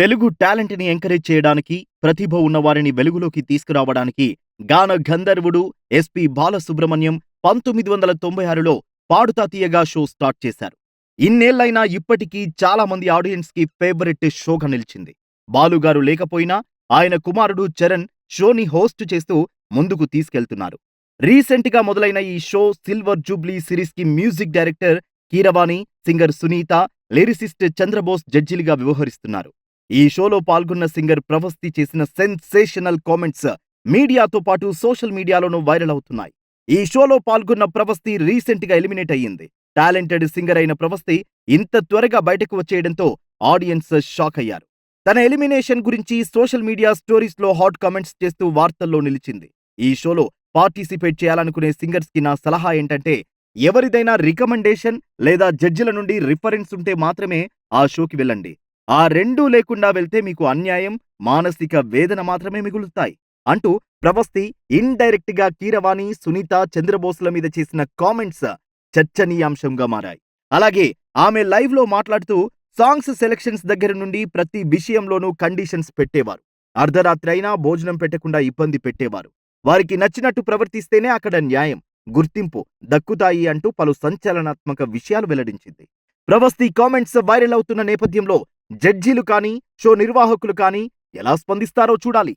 తెలుగు టాలెంట్‌ని ఎంకరేజ్ చేయడానికి, ప్రతిభ ఉన్నవారిని వెలుగులోకి తీసుకురావడానికి గాన గంధర్వుడు ఎస్‌పి బాలసుబ్రహ్మణ్యం 1996లో 'పాడుతా తీయగా' షో స్టార్ట్ చేశారు. ఇన్నేళ్లైనా ఇప్పటికీ చాలా మంది ఆడియన్స్‌కి ఫేవరెట్ షోగా నిలిచింది. బాలుగారు లేకపోయినా ఆయన కుమారుడు చరణ్ షోని హోస్ట్ చేస్తూ ముందుకు తీసుకెళ్తున్నారు. రీసెంట్‌గా మొదలైన ఈ షో సిల్వర్ జూబ్లీ సిరీస్‌కి music director Keeravani, singer Sunitha, lyricist Chandrabose జడ్జిలుగా వ్యవహరిస్తున్నారు. ఈ షోలో పాల్గొన్న సింగర్ ప్రభస్తి చేసిన సెన్సేషనల్ కామెంట్స్ మీడియాతో పాటు సోషల్ మీడియాలోనూ వైరల్ అవుతున్నాయి. ఈ షోలో పాల్గొన్న ప్రభస్తి రీసెంట్ గా ఎలిమినేట్ అయ్యింది. టాలెంటెడ్ సింగర్ అయిన ప్రభస్తి ఇంత త్వరగా బయటకు వచ్చేయడంతో ఆడియన్స్ షాక్ అయ్యారు. తన ఎలిమినేషన్ గురించి సోషల్ మీడియా స్టోరీస్ లో హాట్ కామెంట్స్ చేస్తూ వార్తల్లో నిలిచింది. ఈ షోలో పార్టిసిపేట్ చేయాలనుకునే సింగర్స్ కి నా సలహా ఏంటంటే, ఎవరిదైనా రికమెండేషన్ లేదా జడ్జిల నుండి రిఫరెన్స్ ఉంటే మాత్రమే ఆ షోకి వెళ్ళండి. ఆ రెండూ లేకుండా వెళ్తే మీకు అన్యాయం, మానసిక వేదన మాత్రమే మిగులుతాయి అంటూ ప్రభస్తి ఇండైరెక్ట్ గా కీరవాణి, సునీత, చంద్రబోస్ల మీద చేసిన కామెంట్స్ చర్చనీయాంశంగా మారాయి. అలాగే ఆమె లైవ్ లో మాట్లాడుతూ సాంగ్స్ సెలక్షన్స్ దగ్గర నుండి ప్రతి విషయంలోనూ కండిషన్స్ పెట్టేవారు. అర్ధరాత్రి అయినా భోజనం పెట్టకుండా ఇబ్బంది పెట్టేవారు. వారికి నచ్చినట్టు ప్రవర్తిస్తేనే అక్కడ న్యాయం, గుర్తింపు దక్కుతాయి అంటూ పలు సంచలనాత్మక విషయాలు వెల్లడించింది. ప్రభస్తి కామెంట్స్ వైరల్ అవుతున్న నేపథ్యంలో జడ్జీలు కానీ, షో నిర్వాహకులు కానీ ఎలా స్పందిస్తారో చూడాలి.